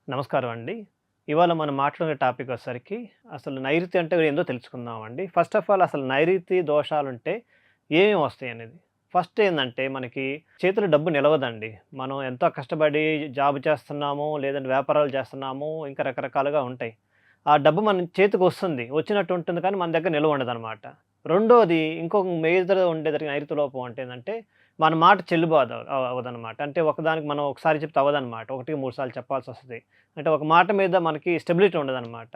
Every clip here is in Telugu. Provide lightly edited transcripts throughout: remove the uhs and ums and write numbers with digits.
నమస్కారం అండి. ఇవాళ మనం మాట్లాడే టాపిక్ వచ్చేసరికి అసలు నైరుతి అంటే ఏందో తెలుసుకుందామండి. ఫస్ట్ ఆఫ్ ఆల్ అసలు నైరుతి దోషాలుంటే ఏమేమి వస్తాయనేది. ఫస్ట్ ఏందంటే మనకి చేతిలో డబ్బు నిలవదండి. మనం ఎంతో కష్టపడి జాబ్ చేస్తున్నాము, లేదంటే వ్యాపారాలు చేస్తున్నాము, ఇంకా రకరకాలుగా ఉంటాయి. ఆ డబ్బు మన చేతికొస్తుంది. వచ్చినట్టు ఉంటుంది కానీ మన దగ్గర నిలవ ఉండదనమాట. రెండోది ఇంకొక మేజర్ ఉండేది నైరుతి లోపం అంటే ఏందంటే మన మాట చెల్లుబాటు అవ్వదనమాట. అంటే ఒకదానికి మనం ఒకసారి చెప్తే అవ్వదనమాట. ఒకటికి 3 సార్లు చెప్పాల్సొస్తది. అంటే ఒక మాట మీద మనకి స్టెబిలిటీ ఉండదనమాట.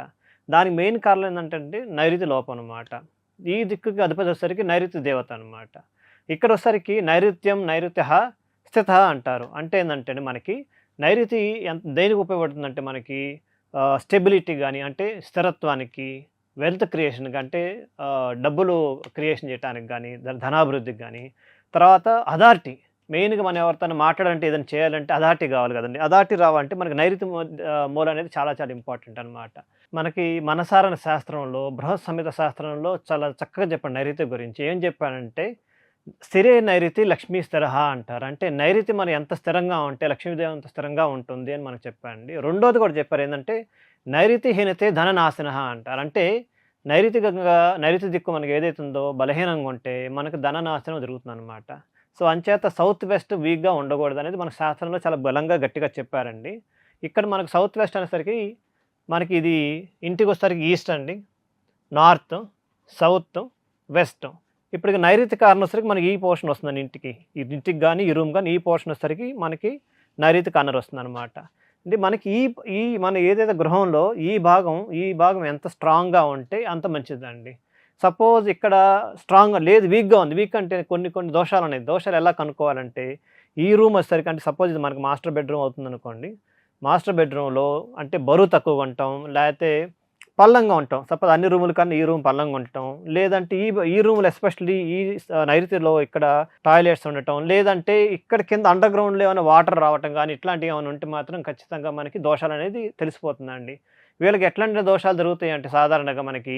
దానికి మెయిన్ కారణం ఏందంటే అండి నైరుతి లోపం అనమాట. ఈ దిక్కుకి అధిపతి వచ్చేసరికి నైరుతి దేవత అనమాట. ఇక్కడొచ్చేసరికి నైరుత్యం నైరుత్యః స్థితః అంటారు. అంటే ఏందంటే అండి మనకి నైరుతి దేనికి ఉపయోగపడుతుందంటే మనకి స్టెబిలిటీ గాని, అంటే స్థిరత్వానికి, వెల్త్ క్రియేషన్‌కి అంటే డబ్బులు క్రియేషన్ చేయటానికి గాని, ధనాభివృద్ధికి గాని, తర్వాత అథారిటీ మెయిన్‌గా మనం ఎవరితోనా మాట్లాడాలంటే ఏదైనా చేయాలంటే అథారిటీ కావాలి కదండీ! అథారిటీ రావాలంటే మనకి నైరుతి మూల అనేది చాలా చాలా ఇంపార్టెంట్ అనమాట. మనకి మనసారణ శాస్త్రంలో, బృహత్ సంహిత శాస్త్రంలో చాలా చక్కగా చెప్పాడు నైరుతి గురించి. ఏం చెప్పాడంటే స్థిరే నైరుతి లక్ష్మీ స్థిరః అంటారు. అంటే నైరుతి మనం ఎంత స్థిరంగా ఉంటే లక్ష్మీదేవి అంత స్థిరంగా ఉంటుంది అని మనకు చెప్పారండి. రెండోది కూడా చెప్పారు ఏందంటే నైరుతి హీనతే ధననాశనః అంటారు. అంటే నైరుతి దిక్కు మనకి ఏదైతే ఉందో బలహీనంగా ఉంటే మనకు ధననాశనం జరుగుతుందనమాట. సో, అంచేత సౌత్ వెస్ట్ వీక్‌గా ఉండకూడదనేది మన శాస్త్రంలో చాలా బలంగా గట్టిగా చెప్పారండి. ఇక్కడ మనకు సౌత్ వెస్ట్ అనేసరికి మనకి ఇది ఇంటికొచ్చేసరికి ఈస్ట్ అండి, నార్త్, సౌత్, వెస్ట్. ఇప్పుడు నైరుతి కార్నర్ వచ్చేసరికి మనకి ఈ పోర్షన్ వస్తుందండి ఇంటికి. ఈ ఇంటికి గాని, ఈ రూమ్ గాని ఈ పోర్షన్ వచ్చేసరికి మనకి నైరుతి కార్నర్ వస్తుందనమాట. అంటే మనకి ఈ ఈ మన ఏదైతే గృహంలో ఈ భాగం ఎంత స్ట్రాంగ్‌గా ఉంటే అంత మంచిదండి. సపోజ్ ఇక్కడ స్ట్రాంగ్‌గా లేదు, వీక్‌గా ఉంది. వీక్ అంటే కొన్ని దోషాలున్నాయి. దోషాలు ఎలా కనుక్కోవాలంటే ఈ రూమ్ వచ్చేసరికి అంటే సపోజ్ ఇది మనకి మాస్టర్ బెడ్‌రూమ్ అవుతుందనుకోండి. మాస్టర్ బెడ్‌రూమ్‌లో అంటే బరువు తక్కువగా ఉండటం, లేతే పల్లంగా ఉంటాం. సపోజ్ అన్ని రూముల కన్నా ఈ రూమ్ పల్లంగా ఉండటం, లేదంటే ఈ రూమ్‌లో ఎస్పెషల్లీ నైరుతిలో ఇక్కడ టాయిలెట్స్ ఉండటం, లేదంటే ఇక్కడ కింద అండర్ గ్రౌండ్‌లో ఏమైనా వాటర్ రావటం గానీ, ఇట్లాంటివి ఏమైనా ఉంటే మాత్రం ఖచ్చితంగా మనకి దోషాలనేది తెలిసిపోతుందండి. వీళ్ళకి ఎట్లాంటి దోషాలు జరుగుతాయంటే సాధారణంగా మనకి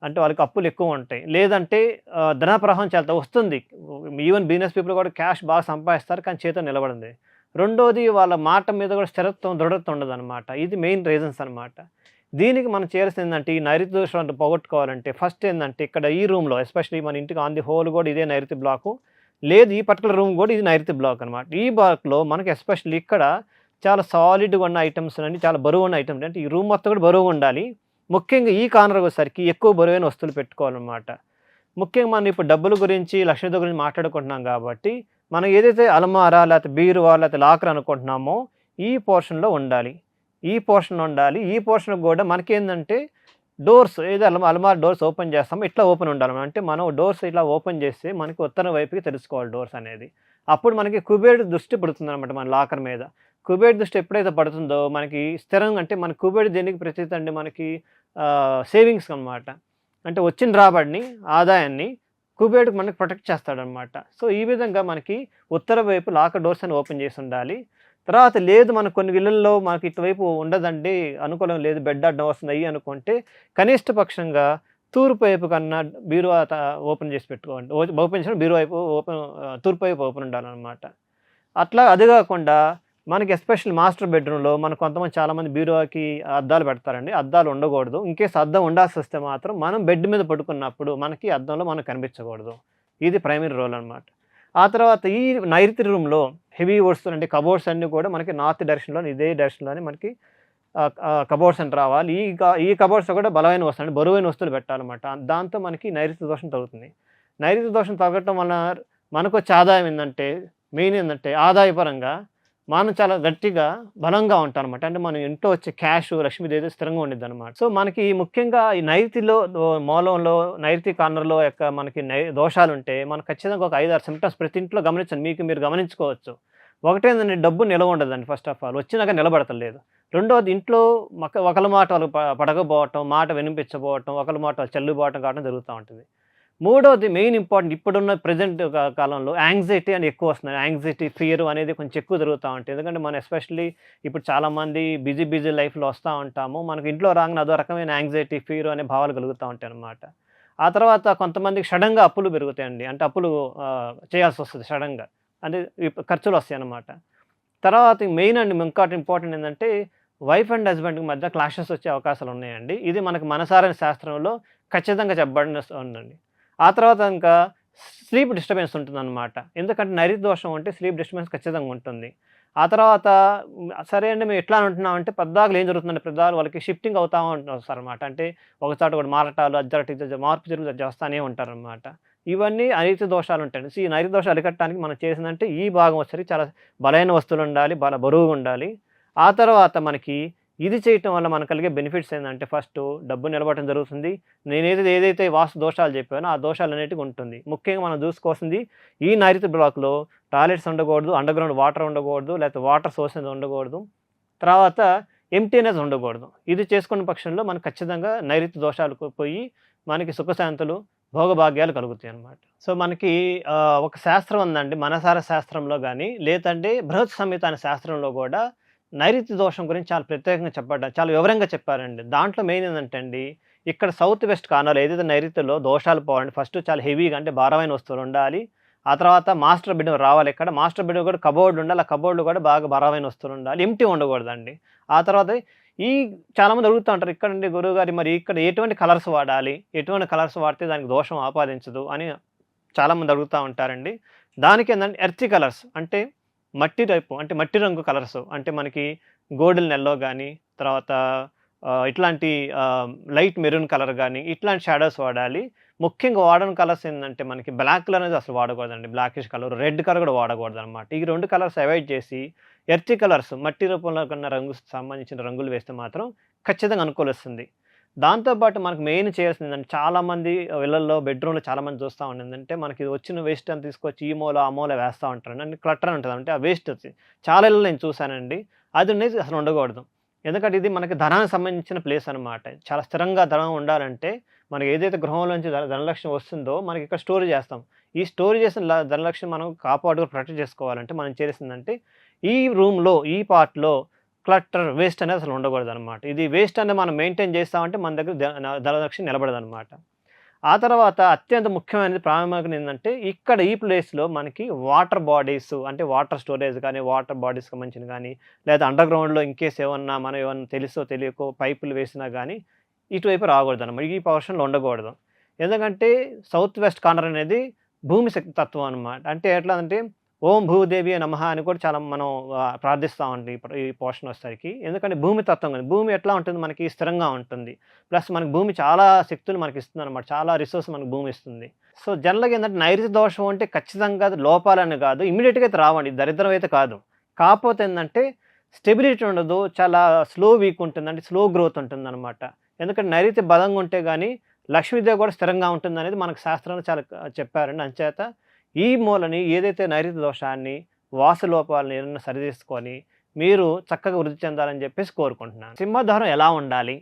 అంటే వాళ్ళకి అప్పులు ఎక్కువ ఉంటాయి. లేదంటే ధన ప్రవాహం చాలా వస్తుంది. ఈవెన్ బిజినెస్ పీపుల్ కూడా క్యాష్ బాగా సంపాదిస్తారు కానీ చేతిలో నిలబడింది. రెండోది వాళ్ళ మాట మీద కూడా స్థిరత్వం, దృఢత్వం ఉండదనమాట. ఇది మెయిన్ రీజన్స్ అనమాట. దీనికి మనం చేయాల్సింది ఏందంటే ఈ నైరుతి దోషాలను పోగొట్టుకోవాలంటే ఫస్ట్ ఏందంటే ఇక్కడ ఈ రూమ్‌లో ఎస్పెషల్లీ మన ఇంటికి ఆన్ ది హోల్ కూడా ఇదే నైరుతి బ్లాకు. లేదు ఈ పర్టిక్యులర్ రూమ్ కూడా ఇది నైరుతి బ్లాక్ అనమాట. ఈ బ్లాక్‌లో మనకి ఎస్పెషల్లీ ఇక్కడ చాలా సాలిడ్‌గా ఉన్న ఐటెమ్స్ అండి, చాలా బరువున్న ఐటెమ్స్ అంటే ఈ రూమ్ మొత్తం కూడా బరువుగా ఉండాలి. ముఖ్యంగా ఈ కార్నర్ వచ్చేసరికి ఎక్కువ బరువైన వస్తువులు పెట్టుకోవాలన్నమాట. ముఖ్యంగా మనం ఇప్పుడు డబ్బుల గురించి, లక్ష్మీదేవి గురించి మాట్లాడుకుంటున్నాం కాబట్టి, మనం ఏదైతే అలమారా, లేకపోతే బీరువా, లేకపోతే లాకర్ అనుకుంటున్నామో ఈ పోర్షన్‌లో ఉండాలి. ఈ పోర్షన్‌లో ఉండాలి. ఈ పోర్షన్‌కి కూడా మనకేందంటే డోర్స్ ఏదో అలమారా డోర్స్ ఓపెన్ చేస్తామో ఇట్లా ఓపెన్ ఉండాలి. అంటే మనం డోర్స్ ఇట్లా ఓపెన్ చేస్తే మనకి ఉత్తరం వైపుకి తెలుసుకోవాలి డోర్స్ అనేది. అప్పుడు మనకి కుబేరుడి దృష్టి పడుతుందనమాట మన లాకర్ మీద. కుబేరుడి దృష్టి ఎప్పుడైతే పడుతుందో మనకి స్థిరంగా అంటే మన కుబేరుడు దేనికి ప్రతీతి అండి మనకి సేవింగ్స్ అనమాట. అంటే వచ్చిన రాబడిని, ఆదాయాన్ని కుబేరుడు మనకి ప్రొటెక్ట్ చేస్తాడనమాట. సో, ఈ విధంగా మనకి ఉత్తర వైపు లాకర్ డోర్స్ అని ఓపెన్ చేసి ఉండాలి. తర్వాత లేదు మనకు కొన్ని ఇళ్లల్లో మనకి ఇటువైపు ఉండదండి, అనుకూలం లేదు, బెడ్ అడ్డం వస్తుంది అయ్యి అనుకుంటే కనిష్ట పక్షంగా తూర్పు వైపు కన్నా బీరువా ఓపెన్ చేసి పెట్టుకోండి. ఓపెన్ చేసిన బీరువా వైపు తూర్పు వైపు ఓపెన్ ఉండాలనమాట. అట్లా అది కాకుండా మనకి ఎస్పెషల్లీ మాస్టర్ బెడ్‌రూమ్‌లో మనకు కొంతమంది చాలామంది బీరువాకి అద్దాలు పెడతారండి. అద్దాలు ఉండకూడదు. ఇన్‌కేస్ అద్దం ఉండాల్సొస్తే మాత్రం మనం బెడ్ మీద పడుకున్నప్పుడు మనకి అద్దంలో మనం కనిపించకూడదు. ఇది ప్రైమరీ రూల్ అనమాట. ఆ తర్వాత ఈ నైరుతి రూమ్‌లో హెవీ వస్తువులు అంటే కబోర్డ్స్ అన్నీ కూడా మనకి నార్త్ డైరెక్షన్‌లోనే ఇదే డైరెక్షన్‌లోనే మనకి కబోర్డ్స్ అని రావాలి. ఈ కబోర్డ్స్‌లో కూడా బలమైన వస్తువులు అంటే బరువైన వస్తువులు పెట్టాలన్నమాట. దాంతో మనకి నైరుతి దోషం తగ్గుతుంది. నైరుతి దోషం తగ్గటం వలన మనకొచ్చే ఆదాయం ఏందంటే మెయిన్ ఏందంటే ఆదాయపరంగా మనం చాలా గట్టిగా, బలంగా ఉంటామనమాట. అంటే మన ఇంట్లో వచ్చే క్యాష్, లక్ష్మీదేవి స్థిరంగా ఉండిద్దనమాట. సో, మనకి ముఖ్యంగా ఈ నైరుతిలో మూలంలో, నైరుతి కార్నర్‌లో మనకి దోషాలుంటే మనం ఖచ్చితంగా ఒక 5, 6 సింప్టమ్స్ ప్రతి ఇంట్లో గమనించండి. మీరు గమనించుకోవచ్చు. ఒకటేందంటే డబ్బు నిలవ ఉండదండి ఫస్ట్ ఆఫ్ ఆల్. వచ్చినాక నిలబడతలేదు. రెండోది ఇంట్లో ఒకళ్ళ మాట వాళ్ళకి పడకపోవటం, మాట వినిపించకపోవటం, ఒకళ్ళ మాట వాళ్ళు చెల్లుబాటు కావడం జరుగుతా ఉంటది. మూడోది మెయిన్ ఇంపార్టెంట్ ఇప్పుడున్న ప్రెజెంట్ కాలంలో యాంగ్జైటీ అని ఎక్కువ వస్తున్నాయి. యాంగ్జైటీ, ఫియర్ అనేది కొంచెం ఎక్కువ జరుగుతూ ఉంటాయి. ఎందుకంటే మనం ఎస్పెషల్లీ ఇప్పుడు చాలామంది బిజీ లైఫ్‌లో వస్తూ ఉంటాము. మనకు ఇంట్లో రాగానే అదో రకమైన యాంగ్జైటీ, ఫియర్ అనే భావాలు కలుగుతూ ఉంటాయన్నమాట. ఆ తర్వాత కొంతమందికి సడెన్‌గా అప్పులు పెరుగుతాయండి. అంటే అప్పులు చేయాల్సొస్తది సడెన్‌గా. అంటే ఖర్చులొస్తాయన్నమాట. తర్వాత మెయిన్ అండి ఇంపార్టెంట్ ఏందంటే వైఫ్ అండ్ హస్బెండ్‌కి మధ్య క్లాషెస్ వచ్చే అవకాశాలున్నాయండి. ఇది మనకు మనసారని శాస్త్రంలో ఖచ్చితంగా చెప్పబడిన ఉందండి. ఆ తర్వాత ఇంకా స్లీప్ డిస్టర్బెన్స్ ఉంటుందన్నమాట. ఎందుకంటే నైరుతి దోషం ఉంటే స్లీప్ డిస్టర్బెన్స్ ఖచ్చితంగా ఉంటుంది. ఆ తర్వాత సరే అండి మేము ఎట్లా అంటున్నామంటే పద్దాకలు ఏం జరుగుతుందంటే పెద్దవాళ్ళు వాళ్ళకి షిఫ్టింగ్ అవుతా వస్తారనమాట. అంటే ఒక చోట ఒకటి మారటాలు, మార్పు చేర్పులు చేస్తానే ఉంటారనమాట. ఇవన్నీ నైరుతి దోషాలుంటాయండి. ఈ నైరుతి దోషాలు అరికట్టడానికి మనం చేసిందంటే ఈ భాగం వచ్చేసరికి చాలా బలమైన వస్తువులుండాలి, బరువుగుండాలి. ఆ తర్వాత మనకి ఇది చేయటం వల్ల మనకు కలిగే బెనిఫిట్స్ ఏందంటే ఫస్టు డబ్బు నిలబడటం జరుగుతుంది. ఏదైతే వాస్తు దోషాలు చెప్పానో ఆ దోషాలన్నిటికి ఉంటుంది. ముఖ్యంగా మనం చూసుకోవాల్సింది ఈ నైరుతి బ్లాక్‌లో టాయిలెట్స్ ఉండకూడదు, అండర్‌గ్రౌండ్ వాటర్ ఉండకూడదు, లేకపోతే వాటర్ సోర్స్ అనేది ఉండకూడదు. తర్వాత ఎంప్టీనెస్ ఉండకూడదు. ఇది చేసుకున్న పక్షంలో మనకు ఖచ్చితంగా నైరుతి దోషాలకు పోయి మనకి సుఖశాంతులు, భోగభాగ్యాలు కలుగుతాయన్నమాట. సో, మనకి ఒక శాస్త్రం ఉందండి. మనసార శాస్త్రంలో గాని, లేదంటే బృహత్ సంహిత అనే శాస్త్రంలో గూడా నైరుతి దోషం గురించి చాలా ప్రత్యేకంగా చాలా వివరంగా చెప్పారండి. దాంట్లో మెయిన్ ఏందంటే అండి, ఇక్కడ సౌత్ వెస్ట్ కార్నర్‌లో ఏదైతే నైరుతిలో దోషాలు పోవాలంటే ఫస్ట్ చాలా హెవీగా అంటే భారమైన వస్తువులుండాలి. ఆ తర్వాత మాస్టర్ బెడ్‌రూమ్ రావాలి ఇక్కడ. మాస్టర్ బెడ్‌రూమ్ కూడా కబోర్డ్ ఉండాలి. ఆ కబోర్డ్‌లో కూడా బాగా భారమైన వస్తువులుండాలి. ఎంప్టీ ఉండకూడదండి. ఆ తర్వాత ఈ చాలామంది అడుగుతా ఉంటారు. ఇక్కడండి గురువుగారు మరి ఇక్కడ ఎటువంటి కలర్స్ వాడాలి? ఎటువంటి కలర్స్ వాడితే దానికి దోషం ఆపాదించదు అని చాలామంది అడుగుతా ఉంటారండి. దానికేందంటే ఎర్తీ కలర్స్ అంటే మట్టి టైపు అంటే మట్టి రంగు కలర్స్ అంటే మనకి గోల్డెన్ యెల్లో గాని, తర్వాత ఇట్లాంటి లైట్ మెరూన్ కలర్ గాని, ఇట్లాంటి షాడోస్ వాడాలి. ముఖ్యంగా వాడని కలర్స్ ఏందంటే మనకి బ్లాక్ కలర్ అనేది అసలు వాడకూడదండి. బ్లాకిష్ కలర్, రెడ్ కలర్ కూడా వాడకూడదనమాట. ఈ 2 కలర్స్ అవాయిడ్ చేసి ఎర్తీ కలర్స్ మట్టి రూపంలో కన్నా సంబంధించిన రంగులు వేస్తే మాత్రం ఖచ్చితంగా అనుకూలిస్తుంది. దాంతో పాటు మనకు మెయిన్ చేయాల్సిందేంటంటే చాలామంది ఇళ్లల్లో బెడ్‌రూమ్‌లో చాలామంది చూస్తా ఉండిందంటే మనకి వచ్చిన వేస్ట్ అంతా తీసుకొచ్చి ఈ మూల, ఆ మూల వేస్తా ఉంటారండి. అంటే క్లటర్ ఉంటది. అంటే ఆ వేస్ట్ చాలా ఇళ్లలో నేను చూసానండి. అది అనేది అసలు ఉండకూడదు. ఎందుకంటే ఇది మనకి ధనానికి సంబంధించిన ప్లేస్ అనమాట. చాలా స్థిరంగా ధనం ఉండాలంటే మనకి ఏదైతే గృహంలోంచి ధనలక్ష్మి వస్తుందో మనకి ఇక్కడ స్టోర్ చేస్తాం. ఈ స్టోర్ చేసిన ధనలక్ష్మి మనం ప్రొటెక్ట్ చేసుకోవాలంటే మనం చేయాల్సిందంటే ఈ రూమ్‌లో, ఈ పార్ట్‌లో క్లటర్, వేస్ట్ అనేది అసలు ఉండకూడదనమాట. ఇది వేస్ట్ అనేది మనం మెయింటైన్ చేస్తామంటే మన దగ్గర ధనలక్ష్మి నిలబడదనమాట. ఆ తర్వాత అత్యంత ముఖ్యమైనది ప్రాముఖ్యమైనది ఏందంటే ఇక్కడ ఈ ప్లేస్‌లో మనకి వాటర్ బాడీస్ అంటే వాటర్ స్టోరేజ్ గానీ, వాటర్ బాడీస్‌కి సంబంధించినవి గానీ, లేదా అండర్‌గ్రౌండ్‌లో ఇన్‌కేస్ మనం ఏమన్నా తెలుసో తెలియకో పైపులు వేసినా గానీ ఇటువైపు రాకూడదనమాట. ఈ పోర్షన్‌లో ఉండకూడదు. ఎందుకంటే సౌత్ వెస్ట్ కార్నర్ అనేది భూమి శక్తి తత్వం అనమాట. అంటే ఎట్లా అంటే ఓం భూదేవియే నమః అని కూడా చాలా మనం ప్రార్థిస్తామండి ఈ పోర్షన్ వచ్చేసరికి. ఎందుకంటే భూమి తత్వం కదా! భూమి ఎట్లా ఉంటుంది మనకి స్థిరంగా ఉంటుంది. ప్లస్ మనకి భూమి చాలా శక్తులు మనకిస్తుందనమాట. చాలా రిసోర్స్ మనకు భూమి ఇస్తుంది. సో, జనరల్‌గా ఏందంటే నైరుతి దోషం అంటే ఖచ్చితంగా అది లోపాలని కాదు. ఇమ్మీడియేట్‌గా అయితే రావండి. దరిద్రం అయితే కాదు. కాకపోతే ఏందంటే స్టెబిలిటీ ఉండదు. చాలా వీక్ ఉంటుంది. అంటే స్లో గ్రోత్ ఉంటుందనమాట. ఎందుకంటే నైరుతి బలంగా ఉంటే గాని లక్ష్మీదేవి కూడా స్థిరంగా ఉంటుందనేది మనకు శాస్త్రంలో చాలా చెప్పారండి. అంచేత ఈ మూలని ఏదైతే నైరుతి దోషాన్ని, వాస్తు లోపాలను ఏదన్నా సరిచేసుకొని మీరు చక్కగా వృద్ధి చెందాలని చెప్పేసి కోరుకుంటున్నాను. సింహద్వారం ఎలా ఉండాలి?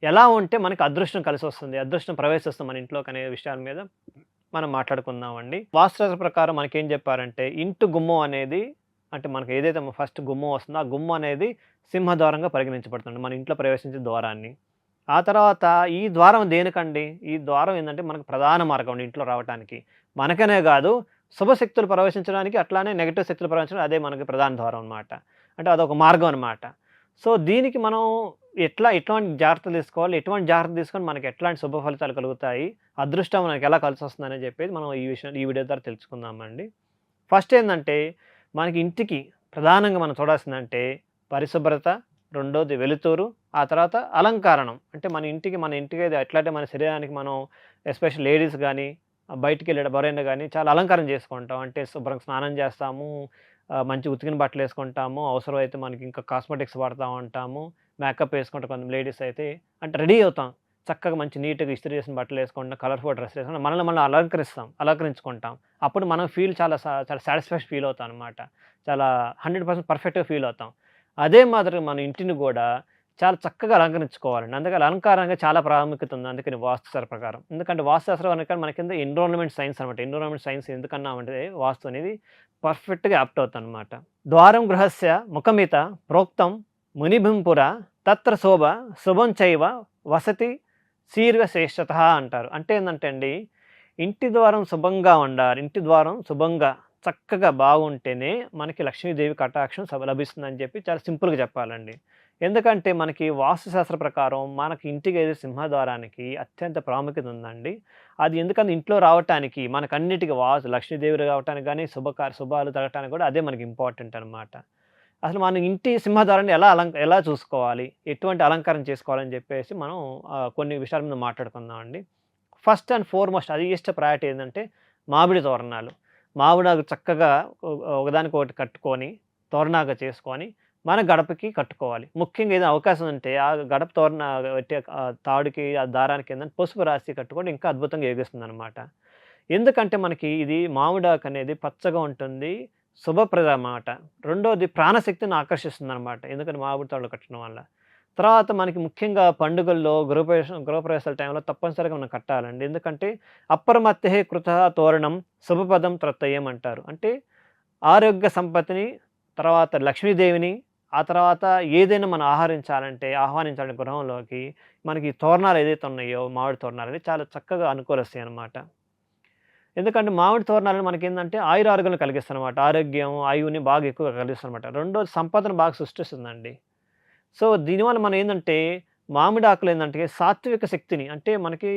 ఎలా ఉంటే మనకి అదృష్టం కలిసొస్తుంది? అదృష్టం ప్రవేశిస్తుంది మన ఇంట్లోకనే విషయాల మీద మనం మాట్లాడుకుందామండి. వాస్తుశాస్త్రం ప్రకారం మనకేం చెప్పారంటే ఇంటి గుమ్మం అనేది అంటే మనకు ఏదైతే ఫస్ట్ గుమ్మం వస్తుందో ఆ గుమ్మం అనేది సింహద్వారంగా పరిగణించబడుతుంది. మన ఇంట్లో ప్రవేశించే ద్వారాన్ని. ఆ తర్వాత ఈ ద్వారం దేనికండి? ఈ ద్వారం ఏందంటే మనకు ప్రధాన మార్గం ఇంట్లో రావటానికి. మనకనే గాదు శుభశక్తులు ప్రవేశించడానికి అట్లానే నెగెటివ్ శక్తులు ప్రవేశించడానికి అదే మనకి ప్రధాన ద్వారం అనమాట. అంటే అదొక మార్గం అనమాట. సో, దీనికి మనం ఎటువంటి జాగ్రత్తలు తీసుకోవాలి? ఎటువంటి జాగ్రత్తలు తీసుకొని మనకి ఎట్లాంటి శుభ ఫలితాలు కలుగుతాయి? అదృష్టం మనకి ఎలా కలిసొస్తుందని చెప్పేసి మనం ఈ వీడియో ద్వారా తెలుసుకుందామండి. ఫస్ట్ ఏందంటే మనకి ఇంటికి ప్రధానంగా మనం చూడాల్సిందంటే పరిశుభ్రత, రెండోది వెలుతురు, ఆ తర్వాత అలంకరణం. అంటే మన ఇంటికి ఎట్లంటే మన శరీరానికి మనం ఎస్పెషల్లీ లేడీస్ గానీ, బయటికెళ్ళేటప్పుడు గానీ చాలా అలంకారం చేసుకుంటాం. అంటే శుభ్రంగా స్నానం చేస్తాము, మంచి ఉతికిన బట్టలేసుకుంటాము, అవసరమైతే మనకి ఇంకా కాస్మెటిక్స్ వాడతా ఉంటాము, మేకప్ వేసుకుంటాం కొంత లేడీస్ అయితే. అంటే రెడీ అవుతాం. చక్కగా మంచి నీట్‌గా ఇస్త్రీ చేసిన బట్టలేసుకుంటాం, కలర్‌ఫుల్ డ్రెస్ వేసుకుంటాం. మనల్ని మనం అలంకరించుకుంటాం. అప్పుడు మనం చాలా సాటిస్ఫాక్షన్ ఫీల్ అవుతాం అనమాట. చాలా 100% పర్ఫెక్ట్‌గా ఫీల్ అవుతాం. అదే మాదిరిగా మన ఇంటిని గూడా చాలా చక్కగా అలంకరించుకోవాలండి. అందుకని అలంకారంగా చాలా ప్రాముఖ్యత ఉంది. అందుకని వాస్తుశాస్త్ర ప్రకారం. ఎందుకంటే వాస్తుశాస్త్రం అనగా మన కింద ఎన్విరాన్మెంట్ సైన్స్ అనమాట. ఎన్విరాన్మెంట్ సైన్స్ ఎందుకన్నామంటే వాస్తు అనేది పర్ఫెక్ట్‌గా యాప్ట్ అవుతుందనమాట. ద్వారం గృహస్య ముఖమిత ప్రోక్తం మునిభింపుర తత్ర శోభ శుభం చైవ వసతి శీర్ఘశ్రేష్ఠత అంటారు. అంటే ఏందంటే అండి, ఇంటి ద్వారం శుభంగా ఉండాలి. ఇంటి ద్వారం శుభంగా చక్కగా బాగుంటేనే మనకి లక్ష్మీదేవి కటాక్షం లభిస్తుందని చెప్పి చాలా సింపుల్‌గా చెప్పాలండి. ఎందుకంటే మనకి వాస్తుశాస్త్ర ప్రకారం మనకి ఇంటికి ఎదురు సింహద్వారానికి అత్యంత ప్రాముఖ్యత ఉందండి. అది ఎందుకంటే ఇంట్లో రావటానికి మనకన్నిటికి లక్ష్మీదేవి రావటానికి గాని, శుభాలు జరగటానికి కూడా అదే మనకి ఇంపార్టెంట్ అనమాట. అసలు మన ఇంటి సింహద్వారాన్ని ఎలా చూసుకోవాలి? ఎటువంటి అలంకరణ చేసుకోవాలని జెప్పేసి మనం కొన్ని విషయాల మీద మాట్లాడుకుందామండి. First and foremost highest priority ఏందంటే మామిడి తోరణాలు. మామిడాకు చక్కగా ఒకదానికొకటి కట్టుకొని, తోరణాలుగా చేసుకొని, మన గడపకి కట్టుకోవాలి. ముఖ్యంగా ఏదైనా అవకాశం ఉంటే ఆ గడప పెట్టే తాడుకి, ఆ దారానికి ఏందంటే పసుపు రాసి కట్టుకుంటే ఇంకా అద్భుతంగా ఎగుస్తుందనమాట. ఎందుకంటే మనకి ఇది మామిడాకు అనేది పచ్చగా ఉంటుంది. శుభప్రదం మాట. రెండోది ప్రాణశక్తిని ఆకర్షిస్తుందనమాట. ఎందుకంటే మామిడి తాళ్ళు కట్టడం వల్ల. తర్వాత మనకి ముఖ్యంగా పండుగల్లో గృహప్రవేశాల టైంలో తప్పనిసరిగా మనం కట్టాలండి. ఎందుకంటే అప్రమత్తె కృతః తోరణం శుభపదం త్రత్తయం అంటారు. అంటే ఆరోగ్య సంపత్తిని, తర్వాత లక్ష్మీదేవిని, ఆ తర్వాత ఏదైనా మనం ఆహ్వానించాలంటే గృహంలోకి మనకి తోరణాలు ఏదైతే ఉన్నాయో మామిడి తోరణాలు చాలా చక్కగా అనుకూలిస్తాయన్నమాట. ఎందుకంటే మామిడి తోరణాలు మనకేందంటే ఆయురారోగ్యాలను కలిగిస్తాయనమాట. ఆరోగ్యం, ఆయువుని బాగా ఎక్కువగా కలిగిస్తాయనమాట. రెండోది సంపదను బాగా సృష్టిస్తుందండి. సో, దీనివల్ల మనం ఏందంటే మామిడి ఆకులు ఏందంటే సాత్విక శక్తిని అంటే మనకి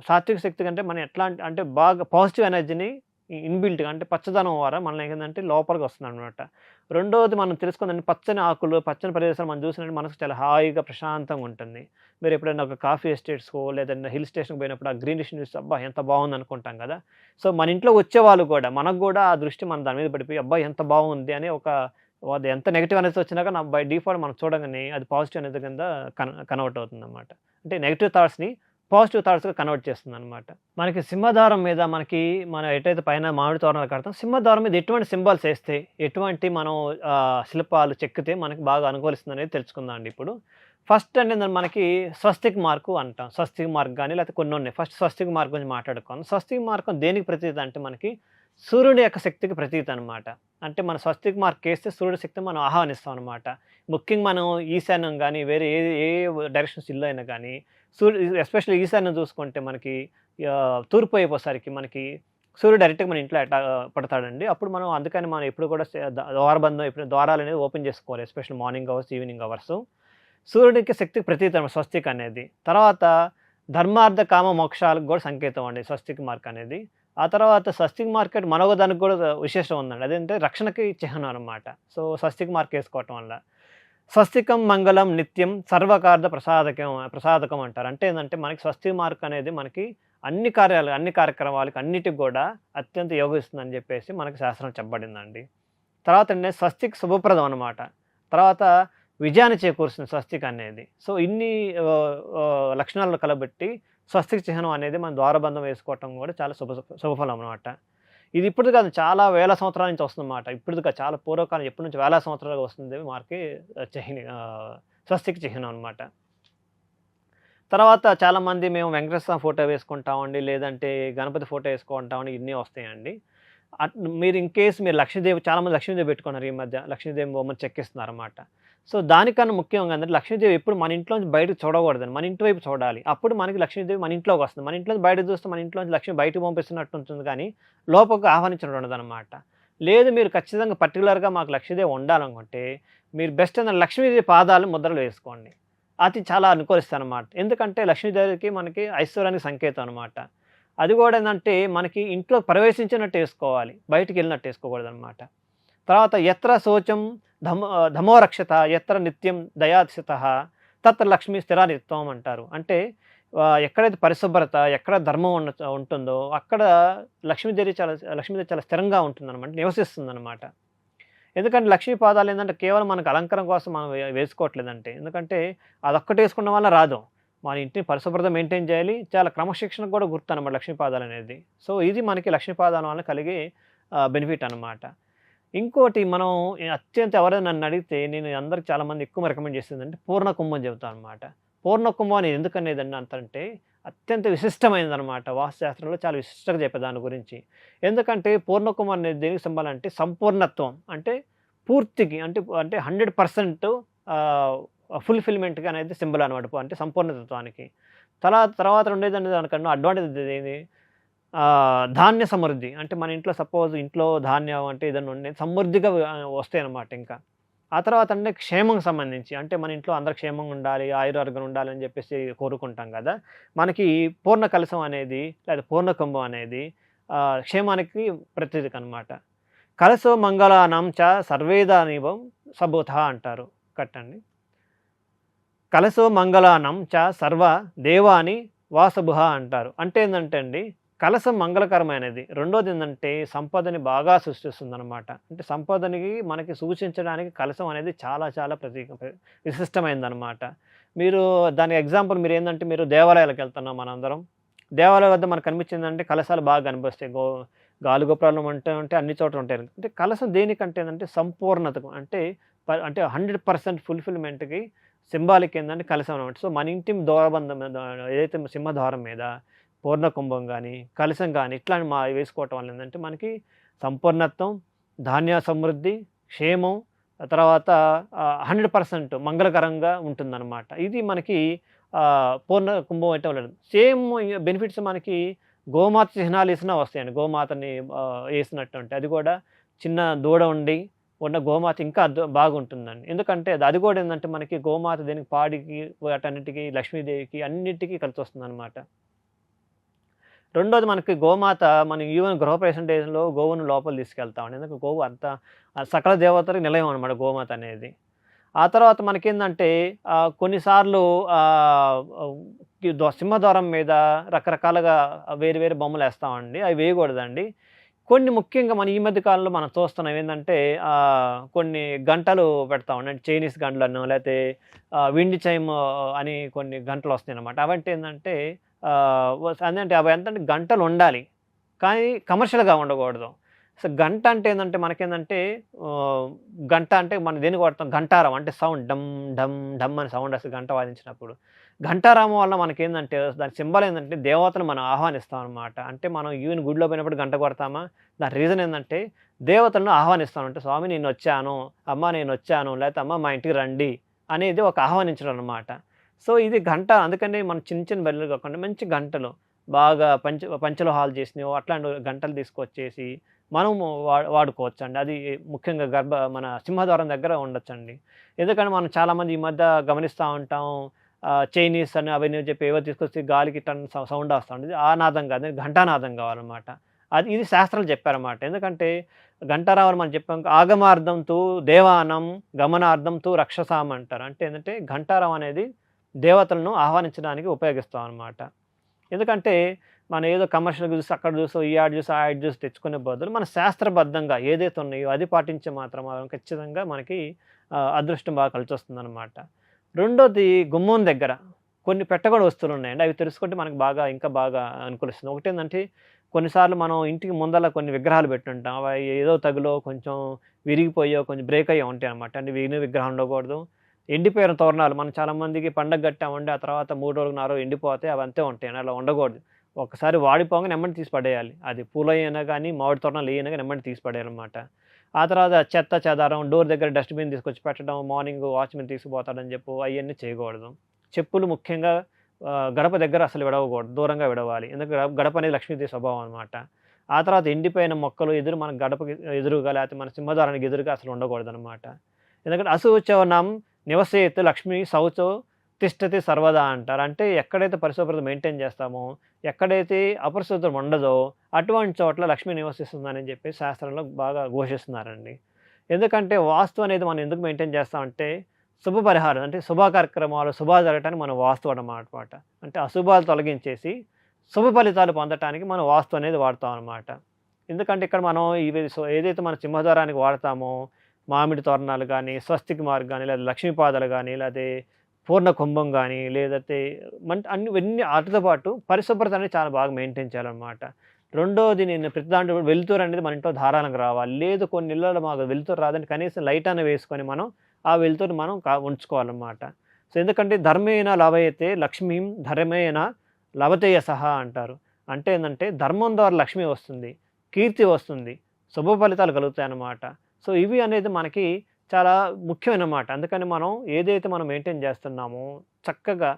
సాత్విక శక్తి కంటే మనం అంటే బాగా పాజిటివ్ ఎనర్జీని ఇన్‌బిల్ట్‌గా అంటే పచ్చదనం ద్వారా మనకేందంటే లోపలికి వస్తుందనమాట. రెండోది మనం తెలుసుకుందంటే పచ్చని ఆకులు, పచ్చని ప్రదేశాలు మనం చూసినట్టు మనసు చాలా హాయిగా ప్రశాంతంగా ఉంటుంది. మీరు ఎప్పుడైనా ఒక కాఫీ ఎస్టేట్స్‌కో లేదంటే హిల్ స్టేషన్‌కి పోయినప్పుడు ఆ గ్రీనిష్‌ని చూసి అబ్బా! ఎంత బాగుందనుకుంటాం కదా! సో, మన ఇంట్లో వచ్చేవాళ్ళు కూడా మనకు గూడా ఆ దృష్టి మన దాని మీద పడిపోయి అబ్బా! ఎంత బాగుంది అని అది ఎంత నెగెటివ్ ఎనర్జీ వచ్చినాక బై డిఫాల్ట్ మనం చూడంగానే అది పాజిటివ్ ఎనర్జీ కింద కన్వర్ట్ అవుతుందన్నమాట. అంటే నెగెటివ్ థాట్స్‌ని పాజిటివ్ థాట్స్‌గా కన్వర్ట్ చేస్తుందన్నమాట. మనకి సింహద్వారం మీద మనం ఎటైతే పైన మామిడి తోరణాలు కడతాం, సింహద్వారం మీద ఎటువంటి సింబాల్స్ ఏస్తే, ఎటువంటి మనం శిల్పాలు చెక్కితే మనకి బాగా అనుకూలిస్తుందనేది తెలుసుకుందాం అండి ఇప్పుడు. ఫస్ట్ అంటే మనకి స్వస్తిక్ మార్కు అంటాం. స్వస్తిక్ మార్క్ గాని లేకపోతే కొన్నున్నాయి. ఫస్ట్ స్వస్తిక్ మార్క్ గురించి మాట్లాడుకుందాం. స్వస్తిక్ మార్కం దేనికి ప్రతీత అంటే మనకి సూర్యుడి యొక్క శక్తికి ప్రతీత అనమాట. అంటే మన స్వస్తిక్ మార్క్ ఏస్తే సూర్యుడి శక్తిని మనం ఆహ్వానిస్తాం అనమాట. ముఖ్యంగా మనం ఈశాన్యం గాని, వేరే ఏ డైరెక్షన్స్ ఇల్లు అయినా గానీ, ఎస్పెషల్లీ ఈశాన్యం చూసుకుంటే మనకి తూర్పు వైపొసరికి మనకి సూర్యుడు డైరెక్ట్‌గా మన ఇంట్లో పడతాడండి. అప్పుడు అందుకని మనం ఎప్పుడు కూడా ద్వారబంధం ఎప్పుడు ద్వారాలనేవి ఓపెన్ చేసుకోవాలి. Especially morning hours, evening hours. సూర్యుడికి శక్తికి ప్రతీత స్వస్తిక్ అనేది. తర్వాత ధర్మార్థ, కామ, మోక్షాలకు గూడా సంకేతం అండి స్వస్తిక్ మార్క్ అనేది. ఆ తర్వాత స్వస్తిక్ మార్కెట్ మరొక దానికి కూడా విశేషం ఉందండి. అదేంటే రక్షణకి చిహ్నం అనమాట. సో, స్వస్తిక్ మార్క్ ఏసుకోవటం వల్ల. స్వస్తికం మంగళం నిత్యం సర్వకార్య ప్రసాదకం అంటారు. అంటే ఏందంటే మనకి స్వస్తిక్ మార్క్ అనేది మనకి అన్ని కార్యక్రమాలకి అన్నిటికి గూడా అత్యంత యోగిస్తుందని జెప్పేసి మనకి శాస్త్రం చెప్పబడిందండి. తర్వాత స్వస్తిక్ శుభప్రదం అనమాట. తర్వాత విజయాన్ని చేకూరుస్తుంది స్వస్తిక్ అనేది. సో, ఇన్ని లక్షణాలను కలబెట్టి స్వస్తిక్ చిహ్నం అనేది మన ద్వారబంధం వేసుకోవటం కూడా చాలా శుభఫలం అనమాట. ఇది ఇప్పుడుది కాదు, చాలా వేల సంవత్సరాల నుంచి వస్తుందన్నమాట. ఇప్పుడుది కాదు, చాలా పూర్వకాలం ఎప్పటి నుంచి వేల సంవత్సరాలుగా వస్తుంది మనకి స్వస్తిక్ చిహ్నం అనమాట. తర్వాత చాలామంది మేము వెంకటేశ్వర స్వామి ఫోటో వేసుకుంటామండి, లేదంటే గణపతి ఫోటో వేసుకుంటామండి, ఇన్ని వస్తాయండి. మీరు మీరు చాలామంది లక్ష్మీదేవి పెట్టుకున్నారు ఈ మధ్య. లక్ష్మీదేవి బొమ్మను చెక్కిస్తున్నారన్నమాట. సో, దానికన్నా ముఖ్యంగా ఏందంటే లక్ష్మీదేవి ఎప్పుడు మన ఇంట్లోంచి బయటకు చూడకూడదండి. మన ఇంటి వైపు చూడాలి. అప్పుడు మనకి లక్ష్మీదేవి మన ఇంట్లోకి వస్తుంది. మన ఇంట్లోంచి బయటకు చూస్తే మన ఇంట్లోంచి లక్ష్మి బయటకు పంపిస్తున్నట్టు ఉంటుంది కానీ, లోపలికి ఆహ్వానించడం ఉండదనమాట. లేదు మీరు ఖచ్చితంగా పర్టిక్యులర్‌గా మాకు లక్ష్మీదేవి ఉండాలనుకుంటే, మీరు బెస్ట్ ఏందంటే లక్ష్మీదేవి పాదాలు ముద్రలు వేసుకోండి. అది చాలా అనుకూలిస్తదనమాట. ఎందుకంటే లక్ష్మీదేవికి మనకి ఐశ్వర్యానికి సంకేతం అనమాట. అది కూడా ఏందంటే మనకి ఇంట్లో ప్రవేశించినట్టు ఏసుకోవాలి. బయటికెళ్ళినట్టు ఏసుకోకూడదనమాట. తర్వాత యత్ర శౌచం ధమో రక్షత యత్ర నిత్యం దయాసితః తత్ర లక్ష్మీ స్థిరా నిత్యం అంటారు. అంటే ఎక్కడైతే పరిశుభ్రత, ఎక్కడ ధర్మం ఉంటుందో అక్కడ లక్ష్మీదేవి చాలా స్థిరంగా ఉంటుందనమాట, నివసిస్తుందనమాట. ఎందుకంటే లక్ష్మీ పాదాలు ఏందంటే కేవలం మనకు అలంకరణ కోసం మనం వేసుకోవట్లేదంటే. ఎందుకంటే అదొక్కటి వేసుకోవడం వల్ల రాదు. మన ఇంటిని పరిశుభ్రత మెయింటైన్ చేయాలి. చాలా క్రమశిక్షణకు కూడా గుర్తనమాట లక్ష్మీ పాదాలనేది. సో, ఇది మనకి లక్ష్మీ పాదాల వల్ల కలిగే బెనిఫిట్ అనమాట. ఇంకోటి మనం అత్యంత ఎవరైనా నన్నడిగితే నేను అందరికి చాలామంది ఎక్కువ రికమెండ్ చేసేదంటే పూర్ణ కుంభం చెబుతానమాట. పూర్ణ కుంభం అనేది ఎందుకనేదండి అంతంటే అత్యంత విశిష్టమైనదనమాట. వాస్తుశాస్త్రంలో చాలా విశిష్టంగా చెప్పారు దాని గురించి. ఎందుకంటే పూర్ణ కుంభం అనేది దేనికి సింబల్ అంటే సంపూర్ణత్వం. అంటే పూర్తికి అంటే 100% ఫుల్‌ఫిల్‌మెంట్‌గా అనేది సింబల్ అనమాట. అంటే సంపూర్ణతత్వానికి. తర్వాత ఉండేదండి దానికన్నా అడ్వాంటేజ్ ఏది ధాన్య సమృద్ధి. అంటే మన ఇంట్లో సపోజ్ ఇంట్లో ధాన్యం అంటే ఏదన్నా సమృద్ధిగా వస్తాయన్నమాట ఇంకా. ఆ తర్వాత అంటే క్షేమంకి సంబంధించి అంటే మన ఇంట్లో అందరూ క్షేమంగా ఉండాలి, ఆయురారోగ్యం ఉండాలని చెప్పేసి కోరుకుంటాం గదా! మనకి పూర్ణ కలశం అనేది లేదా పూర్ణ కుంభం అనేది క్షేమానికి ప్రతీకనమాట. కలశో మంగళానాం చ సర్వేదానివం సభూతః అంటారు. కరెక్టండి. కలశో మంగళానం చ సర్వ దేవాని వాసభుః అంటారు. అంటే ఏందంటే అండి, కలశం మంగళకరమైనది. రెండోదేందంటే సంపదని బాగా సృష్టిస్తుందనమాట. అంటే సంపదనికి మనకి సూచించడానికి కలశం అనేది చాలా చాలా విశిష్టమైనదనమాట. మీరు దానికి ఎగ్జాంపుల్ మీరేందంటే మీరు దేవాలయాలకెళ్తున్నాం మనందరం. దేవాలయం వద్ద మనకు కనిపించిందంటే కలశాలు బాగా కనిపిస్తాయి. గాలిగోపురాలు ఉంటే అన్ని చోట్ల ఉంటాయి. అంటే కలశం దేనికంటే ఏందంటే సంపూర్ణతకు అంటే 100% ఫుల్‌ఫిల్‌మెంట్‌కి సింబాలిక్ ఏందంటే కలశం అనమాట. సో, మన ఇంటి ద్వారబంధం మీద ఏదైతే సింహద్వారం మీద పూర్ణ కుంభం గాని, కలశం గాని ఇట్లాంటి వేసుకోవటం వల్ల ఏందంటే మనకి సంపూర్ణత్వం, ధాన్య సమృద్ధి, క్షేమం తర్వాత 100% మంగళకరంగా ఉంటుందనమాట. ఇది మనకి పూర్ణ కుంభం అయితే ఉండదు. సేమ్ బెనిఫిట్స్ మనకి గోమాత చిహ్నాలేసినా వస్తాయండి. గోమాతని ఏసినట్టుంటే అది కూడా చిన్న దూడ ఉన్న గోమాత ఇంకా బాగుంటుందండి. ఎందుకంటే అది కూడా ఏందంటే మనకి గోమాత దేనికి పాడికి, వాటన్నిటికి, లక్ష్మీదేవికి అన్నిటికి కలిసొస్తుందనమాట. రెండోది మనకి గోమాత మనం ఈవెన్ గృహప్రవేశం డేస్‌లో గోవును లోపలికి తీసుకెళ్తామండి. ఎందుకంటే గోవు అంత సకల దేవతలకు నిలయం అనమాట గోమాత అనేది. ఆ తర్వాత మనకేందంటే కొన్నిసార్లు సింహద్వారం మీద రకరకాలుగా వేరు వేరు బొమ్మలేస్తామండి. అవి వేయకూడదండి. కొన్ని ముఖ్యంగా ఈ మధ్య కాలంలో మనం చూస్తున్నాం ఏందంటే కొన్ని గంటలు పెడతామండి. అంటే చైనీస్ గంటలనో లేతే విండ్ చైమ్ అని కొన్ని గంటలొస్తున్నాయనమాట. అవంటే ఏందంటే అదేంటి అవి ఎంతంటే గంటలుండాలి. కానీ కమర్షియల్‌గా ఉండకూడదు. సో, గంట అంటే ఏందంటే మనకేందంటే గంట అంటే మనం దేనికి వాడతాం? గంటారం అంటే సౌండ్ డమ్, డమ్, డమ్ అని సౌండ్ వస్తది గంట వాయించినప్పుడు. ఘంటారామం వల్ల మనకేందంటే దాని సింబల్ ఏందంటే దేవతను మనం ఆహ్వానిస్తాం అనమాట. అంటే మనం ఈవెన్ గుడిలో పోయినప్పుడు గంట కొడతామా? దాని రీజన్ ఏందంటే దేవతలను ఆహ్వానిస్తాం. అంటే స్వామి నేనొచ్చాను, అమ్మ నేనొచ్చాను, లేతే అమ్మ మా ఇంటికి రండి అనేది ఒక ఆహ్వానించడం అనమాట. సో, ఇది గంట అందుకని మనం చిన్న చిన్న బెల్లులు కాకుండా మంచి గంటలు బాగా పంచలోహాలు చేసినవి అట్లాంటి గంటలు తీసుకొచ్చేసి మనము వాడుకోవచ్చండి. అది ముఖ్యంగా మన సింహద్వారం దగ్గర ఉండొచ్చండి. ఎందుకంటే మనం చాలామంది ఈ మధ్య గమనిస్తా ఉంటాం. చైనీస్ అని అవన్నీ చెప్పి ఏవో తీసుకొచ్చి గాలికి సౌండ్ వస్తా ఉంటది. ఆ నాదం కాదు ఘంటానాదం కావాలన్నమాట. ఇది శాస్త్రాలు చెప్పారన్నమాట. ఎందుకంటే ఘంటారావం మనం చెప్పాం ఆగమార్థం తు దేవానం గమనార్థం తు రక్షసాం అంటారు. అంటే ఏంటంటే ఘంటారం అనేది దేవతలను ఆహ్వానించడానికి ఉపయోగిస్తాం అన్నమాట. ఎందుకంటే మనం ఏదో కమర్షియల్‌గా చూసి అక్కడ చూసో, ఈ యాడ్ చూసి, ఆ యాడ్ చూసి తెచ్చుకునే బదులు మన శాస్త్రబద్ధంగా ఏదైతే ఉన్నాయో అది పాటించే మాత్రం ఖచ్చితంగా మనకి అదృష్టం బాగా కలిసొస్తుందనమాట. రెండోది గుమ్మం దగ్గర కొన్ని పెట్టకూడని వస్తువులున్నాయండి. అవి తెలుసుకుంటే మనకు ఇంకా బాగా అనుకూలిస్తుంది. ఒకటేందంటే కొన్నిసార్లు మనం ఇంటికి ముందల కొన్ని విగ్రహాలు పెట్టుంటాం. అవి ఏదో తగులో కొంచెం విరిగిపోయో, కొంచెం బ్రేక్ అయ్యో ఉంటాయనమాట. అంటే విరిగిన విగ్రహం ఉండకూడదు. ఎండిపోయిన తోరణాలు మనం చాలామందికి పండగ కట్టామండి. ఆ తర్వాత 3 రోజులు, 4 రోజులు ఎండిపోతాయి. అవి అంతే ఉంటాయండి. అలా ఉండకూడదు. ఒక్కసారి వాడిపోగానే ఎమ్మటే తీసి పడేయాలి. అది పూలైనా గానీ, మామిడి తోరణాలు ఏయైనా గానీ ఎమ్మటే తీసి పడేయాలనమాట. ఆ తర్వాత చెత్త చెదారం డోర్ దగ్గర డస్ట్‌బిన్ తీసుకొచ్చి పెట్టడం, మార్నింగ్ వాచ్‌మెన్ తీసుకుపోతాడని చెప్పు అయన్నీ చేయకూడదు. చెప్పులు ముఖ్యంగా గడప దగ్గర అసలు విడవకూడదు. దూరంగా విడవాలి. ఎందుకంటే గడప అనేది లక్ష్మీదేవి స్వభావం అనమాట. ఆ తర్వాత ఎండిపోయిన మొక్కలు మన గడపకి ఎదురుగా లేకపోతే మన సింహద్వారానికి ఎదురుగా అసలు ఉండకూడదనమాట. ఎందుకంటే అశుచవనం నివసేత్ లక్ష్మీ శౌచో తిష్టతి సర్వదా అంటారు. అంటే ఎక్కడైతే పరిశుభ్రత మెయింటైన్ చేస్తామో, ఎక్కడైతే అపరిశుభ్రత ఉండదో అటువంటి చోట్ల లక్ష్మి నివసిస్తుందని చెప్పి శాస్త్రంలో బాగా ఘోషిస్తున్నారండి. ఎందుకంటే వాస్తు అనేది మనం ఎందుకు మెయింటైన్ చేస్తామంటే శుభ పరిహారం అంటే శుభ కార్యక్రమాలు శుభాలు జరగటానికి మనం వాస్తు అన్నమాట. అంటే అశుభాలు తొలగించేసి శుభ ఫలితాలు పొందటానికి మనం వాస్తు అనేది వాడతాం అనమాట. ఎందుకంటే ఇక్కడ మనం ఏదైతే మన సింహద్వారానికి వాడతామో మామిడి తోరణాలు గానీ, స్వస్తిక్ మార్క్ గానీ, లేదా లక్ష్మీపాదాలు గానీ, లేతే పూర్ణ కుంభం గానీ, లేదంటే ఇవన్నీ ఆటితో పాటు పరిశుభ్రత అనేది చాలా బాగా మెయింటైన్ చేయాలనమాట. రెండోది నేను ప్రతి దాంట్లో వెలుతురు అనేది మన ఇంట్లో ధారాళంగా రావాలి. లేదు కొన్ని ఇళ్లలో మాకు వెలుతురు రాదంటే కనీసం లైట్ అన్నా వేసుకొని మనం ఆ వెలుతురుని మనం ఉంచుకోవాలన్నమాట. సో, ఎందుకంటే ధర్మేణ లభయతే లక్ష్మీం ధర్మేణ లభతే యశః అంటారు. అంటే ఏందంటే ధర్మం ద్వారా లక్ష్మి వస్తుంది, కీర్తి వస్తుంది, శుభ ఫలితాలు కలుగుతాయన్నమాట. సో, ఇవి అనేది మనకి చాలా ముఖ్యమైనమాట. అందుకని మనం ఏదైతే మనం మెయింటైన్ చేస్తున్నామో చక్కగా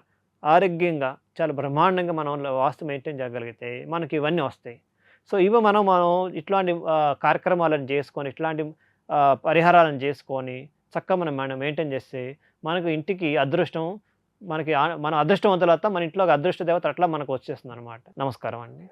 ఆరోగ్యంగా చాలా బ్రహ్మాండంగా మనం వాస్తు మెయింటైన్ చేయగలిగితే మనకి ఇవన్నీ వస్తాయి. సో, ఇవి మనం ఇట్లాంటి కార్యక్రమాలను చేసుకొని, ఇట్లాంటి పరిహారాలను చేసుకొని చక్కగా మనం మెయింటైన్ చేస్తే మనకు ఇంటికి అదృష్టం మనకి మనం అదృష్టవంతులవుతాం. మన ఇంట్లోకి అదృష్ట దేవత అట్లా మనకు వచ్చేస్తుందనమాట. నమస్కారం అండి.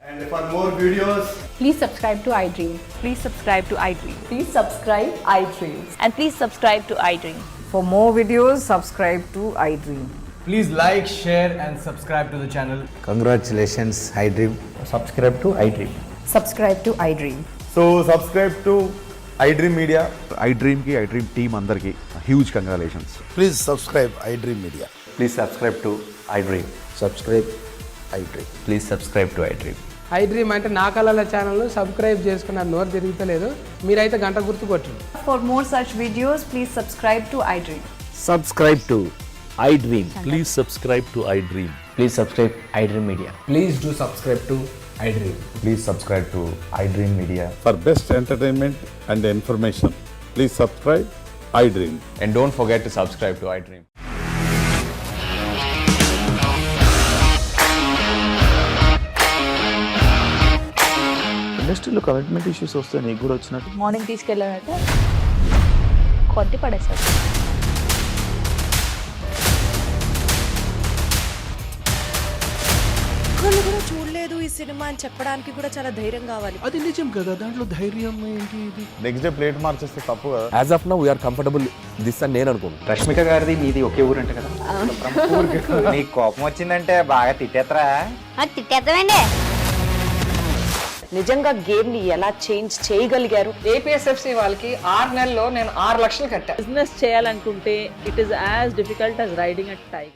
And for more videos, Please subscribe to iDream. Please subscribe to iDream. Please subscribe iDream. And please subscribe to iDream. For more videos, subscribe to iDream. please like, share and subscribe to the channel. Congratulations, iDream. subscribe to iDream. Subscribe to iDream. So subscribe to iDream Media. iDream ki iDream team andarki huge congratulations. Please subscribe iDream Media. Please subscribe to iDream. Subscribe iDream. Please subscribe to iDream. iDream అంటే నా కళల ఛానల్ సబ్స్క్రైబ్ చేసుకున్నారు, నోరు తిరుగుతలేదు. మీరైతే గంట గుర్తు కొట్టండి. For more such videos, please subscribe to iDream. Subscribe to iDream. Please subscribe to iDream. Please subscribe iDream Media. Please do subscribe to iDream. Please subscribe to iDream Media. For best entertainment and information, please subscribe iDream. And don't forget to subscribe to iDream. ఇండస్ట్రీలో కమిట్మెంట్ ఇష్యూస్ వస్తే నీకు కూడా వచ్చినట్టు మార్నింగ్ తీసుకెళ్ళాలంటే కొట్టి పడేసారు. ఒక్కళ్ళు కూడా చూడలేదు ఈ సినిమా అని చెప్పడానికి కూడా చాలా ధైర్యం కావాలి. అది నిజం కదా, దాంట్లో ధైర్యం ఏంటి? ఇది నెక్స్ట్ డే ప్లేట్ మార్చేస్తే తప్పు కదా. As of now, we are comfortable this అని నేను అనుకోను. రష్మిక గారిది మీది ఒకే ఊరు అంటే కదా. నీకు కోపం వచ్చిందంటే బాగా తిట్టేత్తరా? తిట్టేద్దామండి. నిజంగా గేమ్ ని ఎలా చేంజ్ చేయగలిగారు? ఏపీఎస్ఎఫ్సి వాళ్ళకి 6 నెలల్లో నేను 6 లక్షలు కట్టా. బిజినెస్ చేయాలనుకుంటే it is as difficult as riding a tiger.